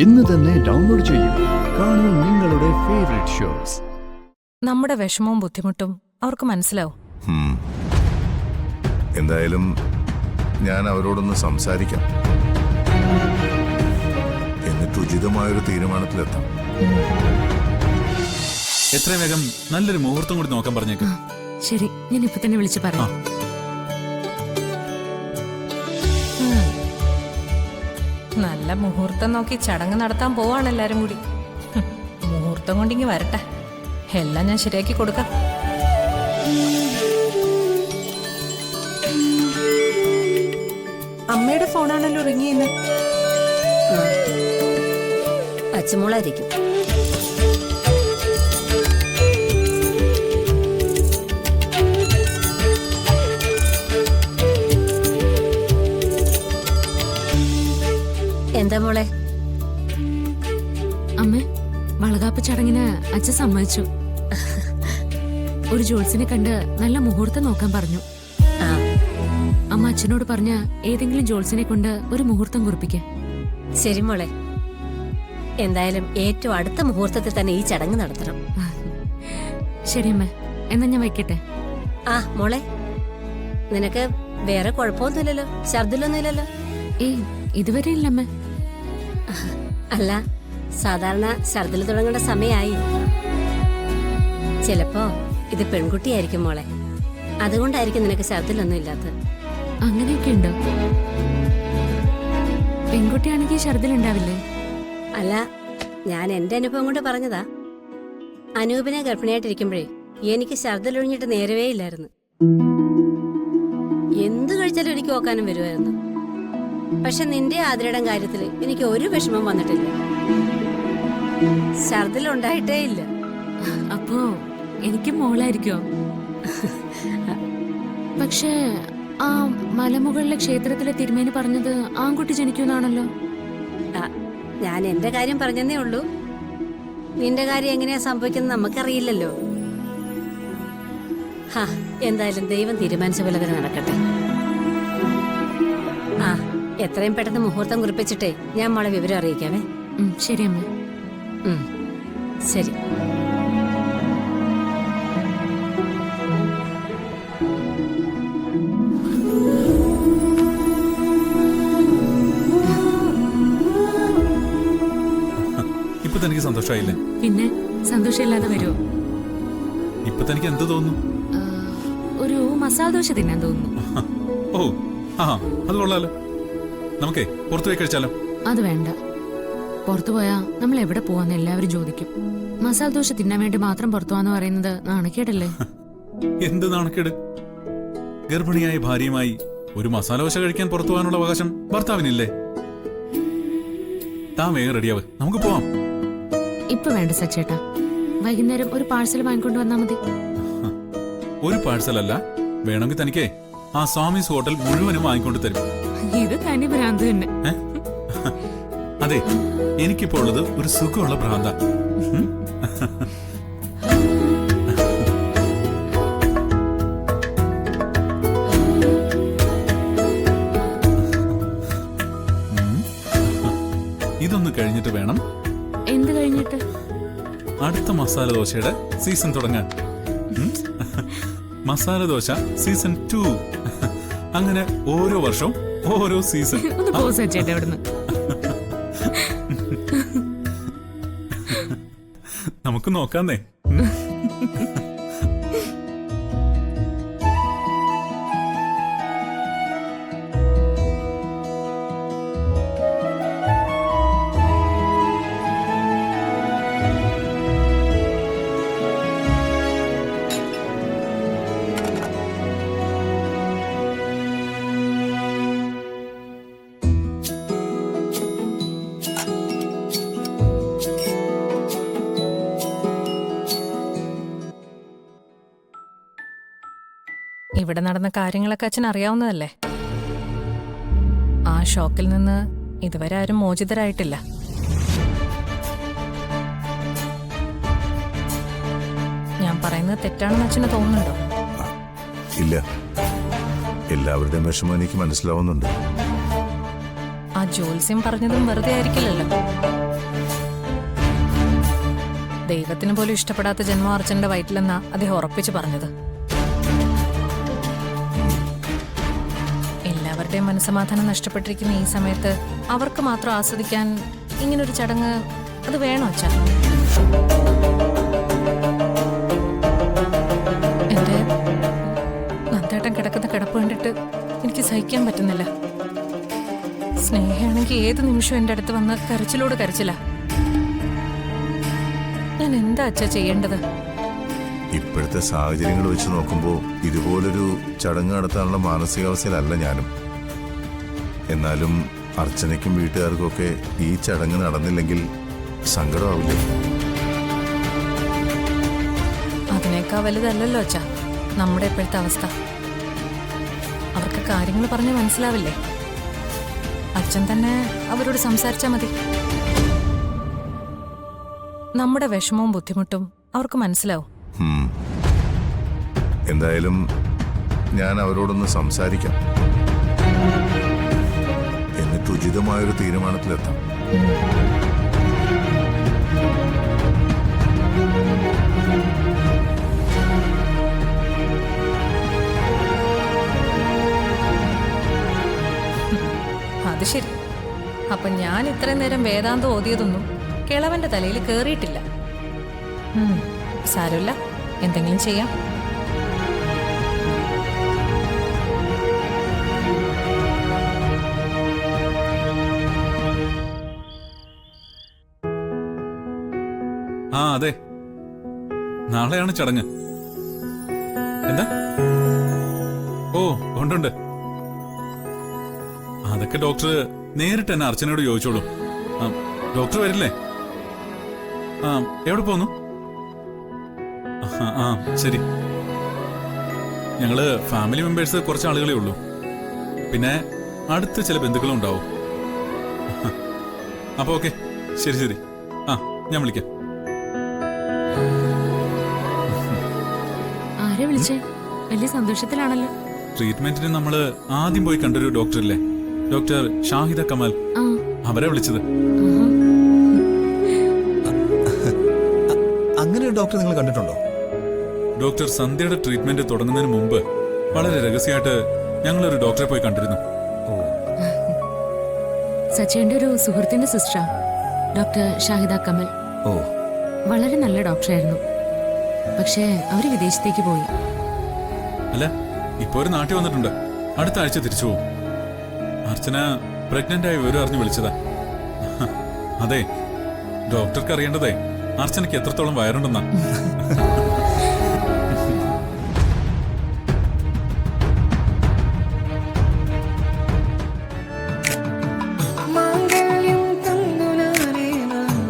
ഇന്ന് തന്നെ ഡൗൺലോഡ് ചെയ്യൂ. കാണൂ നിങ്ങളുടെ ഫേവറേറ്റ് ഷോസ്. നമ്മുടെ വിഷമവും ബുദ്ധിമുട്ടും അവർക്ക് മനസ്സിലാവും. എന്തായാലും ഞാൻ അവരോടൊന്ന് സംസാരിക്കാം, എന്നിട്ട് ഉചിതമായൊരു തീരുമാനത്തിലെത്താം. എത്രയും വേഗം നല്ലൊരു മുഹൂർത്തം കൂടി നോക്കാൻ പറഞ്ഞേക്ക്. ശരി, ഞാൻ ഇപ്പൊ തന്നെ വിളിച്ചു പറയാം. നല്ല മുഹൂർത്തം നോക്കി ചടങ്ങ് നടത്താൻ പോവാണ് എല്ലാരും കൂടി. മുഹൂർത്തം കൊണ്ടിങ്ങി വരട്ടെ, എല്ലാം ഞാൻ ശരിയാക്കി കൊടുക്കാം. അമ്മയുടെ ഫോണാണല്ലോ റിങ് ചെയ്യുന്നത്. അച്ഛമോളായിരിക്കും. എന്താ മോളെ? അമ്മ, വളകാപ്പ് ചടങ്ങിന് അച്ഛൻ സമ്മതിച്ചു. ഒരു ജോത്സ്യനെ കണ്ട് നല്ല മുഹൂർത്തം നോക്കാൻ പറഞ്ഞു. ആ, അമ്മ അച്ഛനോട് പറഞ്ഞ ഏതെങ്കിലും ജോത്സ്യനെ കൊണ്ട് ഒരു മുഹൂർത്തം കുറിപ്പിക്കാൻ. ശരി മോളെ. എന്തായാലും ഏറ്റവും അടുത്ത മുഹൂർത്തത്തിൽ തന്നെ ഈ ചടങ്ങ് നടത്തണം. ശരി അമ്മ, എന്നാ ഞാൻ വയ്ക്കട്ടെ. ആ മോളെ, നിനക്ക് വേറെ കുഴപ്പമൊന്നുമില്ലല്ലോ? ഛർദിലൊന്നുമില്ലല്ലോ? ഏയ്, ഇതുവരെ ഇല്ലമ്മ. അല്ല, സാധാരണ ഛർദിൽ തുടങ്ങേണ്ട സമയമായി. ചിലപ്പോ ഇത് പെൺകുട്ടിയായിരിക്കും മോളെ, അതുകൊണ്ടായിരിക്കും നിനക്ക് ഛർദിലൊന്നും ഇല്ലാത്തത്. അങ്ങനെയൊക്കെ ഉണ്ടോ? പെൺകുട്ടിയാണെങ്കിൽ ഛർദിലുണ്ടാവില്ലേ? അല്ല, ഞാൻ എന്റെ അനുഭവം കൊണ്ട് പറഞ്ഞതാ. അനൂപിനെ ഗർഭിണിയായിട്ടിരിക്കുമ്പോഴേ എനിക്ക് ഛർദിലൊഴിഞ്ഞിട്ട് നേരവേ ഇല്ലായിരുന്നു. എന്തു കഴിച്ചാലും എനിക്ക് ഓക്കാനും വരുമായിരുന്നു. പക്ഷെ നിന്റെ ആതിരയുടെ കാര്യത്തിൽ എനിക്ക് ഒരു വിഷമം വന്നിട്ടില്ല. ഛർദിലുണ്ടായിട്ടേ ഇല്ല. അപ്പോ എനിക്ക് മോളായിരിക്കോ? പക്ഷേ ആ മലമുകളിലെ ക്ഷേത്രത്തിലെ തിരുമേനി പറഞ്ഞത് ആൺകുട്ടി ജനിക്കുന്നാണല്ലോ. ഞാൻ എന്റെ കാര്യം പറഞ്ഞതേ ഉള്ളൂ. നിന്റെ കാര്യം എങ്ങനെയാ സംഭവിക്കുന്നത് നമുക്കറിയില്ലല്ലോ. എന്തായാലും ദൈവം തീരുമാനിച്ച പോലെ തന്നെ നടക്കട്ടെ. ആ, എത്രയും പെട്ടെന്ന് മുഹൂർത്തം കുറിപ്പിച്ചിട്ടേ ഞാൻ മോളെ വിവരം അറിയിക്കാവേ. ശരി അമ്മ. ശരി. ഇപ്പൊ തനിക്ക് സന്തോഷമായില്ലേ? പിന്നെ സന്തോഷമില്ലാതെ വരുമോ? ഇപ്പൊ തനിക്ക് എന്ത് തോന്നുന്നു? ഒരു മസാല ദോശ തിന്നാൻ തോന്നുന്നു. ഓ, ആ, അത് കൊള്ളാലോ. നമുക്കേ പുറത്തു പോയി കഴിച്ചാലോ? അത് വേണ്ട. പുറത്തു പോയാ നമ്മൾ എവിടെ പോവാന്ന് എല്ലാവരും ചോദിക്കും. മസാല ദോശ തിന്നാൻ വേണ്ടി മാത്രം പുറത്തു പോവാന്ന് പറയുന്നത് നാണക്കേടല്ലേ? എന്ത് നാണക്കേട്? ഗർഭിണിയായ ഭാര്യയുമായി ഒരു മസാല ദോശ കഴിക്കാൻ പുറത്തു പോകാനുള്ള അവകാശം ഭർത്താവിനില്ലേ? താൻ വേഗം റെഡിയാവ്, നമുക്ക് പോവാം. ഇപ്പൊ വേണ്ട സച്ചേട്ടാ, വൈകുന്നേരം ഒരു പാഴ്സൽ വാങ്ങിക്കൊണ്ട് വന്നാ മതി. ഒരു പാഴ്സൽ അല്ല, വേണമെങ്കിൽ തനിക്കേ ആ സ്വാമീസ് ഹോട്ടൽ മുഴുവനും വാങ്ങിക്കൊണ്ട് തരും. ഇത് തനി ഭ്രാന്ത് തന്നെ. അതെ, എനിക്കിപ്പോ ഉള്ളത് ഒരു സുഖമുള്ള ഭ്രാന്ത. ഇതൊന്ന് കഴിഞ്ഞിട്ട് വേണം. എന്ത് കഴിഞ്ഞിട്ട്? അടുത്ത മസാല ദോശയുടെ സീസൺ തുടങ്ങാൻ. മസാല ദോശ സീസൺ 2. അങ്ങനെ ഓരോ വർഷവും ഓരോ സീസൺ. ഒന്ന് പോ സച്ചേട്ടാ അവിടുന്ന്. നമുക്ക് നോക്കാന്നേ. ഇവിടെ നടന്ന കാര്യങ്ങളൊക്കെ അച്ഛൻ അറിയാവുന്നതല്ലേ. ആ ഷോക്കിൽ നിന്ന് ഇതുവരെ ആരും മോചിതരായിട്ടില്ല. ഞാൻ പറയുന്നത് തെറ്റാണെന്ന് അച്ഛന് തോന്നുന്നുണ്ടോ? ഇല്ല, എല്ലാവരുടെയും വിഷമം എനിക്ക് മനസ്സിലാവുന്നുണ്ട്. ആ ജോത്സ്യം പറഞ്ഞതും വെറുതെ ആയിരിക്കില്ലല്ലോ. ദൈവത്തിന് പോലും ഇഷ്ടപ്പെടാത്ത ജന്മം അർച്ചന്റെ വയറ്റിലെന്നാ അദ്ദേഹം ഉറപ്പിച്ചു പറഞ്ഞത്. എല്ലാവരുടെയും മനസ്സമാധാനം നഷ്ടപ്പെട്ടിരിക്കുന്ന ഈ സമയത്ത് അവർക്ക് മാത്രം ആസ്വദിക്കാൻ ഇങ്ങനൊരു ചടങ്ങ് അത് വേണോ അച്ഛാ? എന്റെ നന്ദേട്ടൻ കിടക്കുന്ന കിടപ്പ് കണ്ടിട്ട് എനിക്ക് സഹിക്കാൻ പറ്റുന്നില്ല. സ്നേഹയാണെങ്കിൽ ഏത് നിമിഷവും എന്റെ അടുത്ത് വന്ന് കരച്ചിലോട് കരച്ചില്ല. ഞാൻ എന്താ അച്ഛാ ചെയ്യേണ്ടത്? ഇപ്പോഴത്തെ സാഹചര്യങ്ങൾ വെച്ച് നോക്കുമ്പോൾ ഇതുപോലൊരു ചടങ്ങ് നടത്താനുള്ള മാനസികാവസ്ഥയിലല്ല ഞാനും. എന്നാലും അർച്ചനയ്ക്കും വീട്ടുകാർക്കും ഒക്കെ ഈ ചടങ്ങ് നടന്നില്ലെങ്കിൽ സങ്കടമാവില്ലേ? അതിനേക്കാൾ വലുതല്ലല്ലോ അച്ഛാ നമ്മുടെ ഇപ്പോഴത്തെ അവസ്ഥ. അവർക്ക് കാര്യങ്ങൾ പറഞ്ഞ് മനസ്സിലാവില്ലേ? അച്ഛൻ തന്നെ അവരോട് സംസാരിച്ചാൽ മതി. നമ്മുടെ വിഷമവും ബുദ്ധിമുട്ടും അവർക്ക് മനസ്സിലാവും. എന്തായാലും ഞാൻ അവരോടൊന്ന് സംസാരിക്കാം, എന്നിട്ട് ഉചിതമായൊരു തീരുമാനത്തിലെത്താം. അത് ശരി. അപ്പൊ ഞാൻ ഇത്രയും നേരം വേദാന്തം ഓതിയതൊന്നും കിളവന്റെ തലയിൽ കേറിയിട്ടില്ല. സാരമില്ല, എന്തെങ്കിലും ചെയ്യാം. ആ അതെ, നാളെയാണ് ചടങ്ങ്. എന്താ? ഓ ഉണ്ടുണ്ട്. അതൊക്കെ ഡോക്ടർ നേരിട്ട് എന്നെ അർച്ചനയോട് ചോദിച്ചോളൂ. ഡോക്ടർ വരില്ലേ? ആ എവിടെ പോന്നു? ആ ശരി. ഞങ്ങള് ഫാമിലി മെമ്പേഴ്സ് കുറച്ച് ആളുകളേ ഉള്ളൂ. പിന്നെ അടുത്ത ചില ബന്ധുക്കളും ഉണ്ടാവും. അപ്പൊ ഓക്കെ, ശരി ശരി. ആ ഞാൻ വിളിക്കാം. ആരെ വിളിച്ചേ? വലിയ സന്തോഷത്തിലാണല്ലോ. ട്രീറ്റ്മെന്റിന് നമ്മള് ആദ്യം പോയി കണ്ടൊരു ഡോക്ടറില്ലേ, ഡോക്ടർ ഷാഹിദ കമാൽ, അവരെ വിളിച്ചത്. അങ്ങനെ ഒരു ഡോക്ടറെ നിങ്ങൾ കണ്ടിട്ടുണ്ടോ? ഡോക്ടർ സന്ധ്യയുടെ ട്രീറ്റ്മെന്റ് തുടങ്ങുന്നതിന് മുമ്പ് വളരെ രഹസ്യമായിട്ട് ഞങ്ങളൊരു ഡോക്ടറെ പോയി കണ്ടിരുന്നു. സച്ചിന്റെ ഒരു സുഹൃത്തിന്റെ സിസ്റ്ററാ ഡോക്ടർ ഷാഹിദ കമൽ. ഓ, വളരെ നല്ല ഡോക്ടറായിരുന്നു. പക്ഷേ അവര് വിദേശത്തേക്ക് പോയി. അല്ല, ഇപ്പൊ ഒരു നാട്ടിൽ വന്നിട്ടുണ്ട്. അടുത്ത ആഴ്ച തിരിച്ചു പോകും. അർച്ചന പ്രഗ്നന്റ് ആയി വിവരം അറിഞ്ഞു വിളിച്ചതാ. അതെ, ഡോക്ടർക്ക് അറിയേണ്ടതേ അർച്ചനയ്ക്ക് എത്രത്തോളം വയറുണ്ടെന്നാ.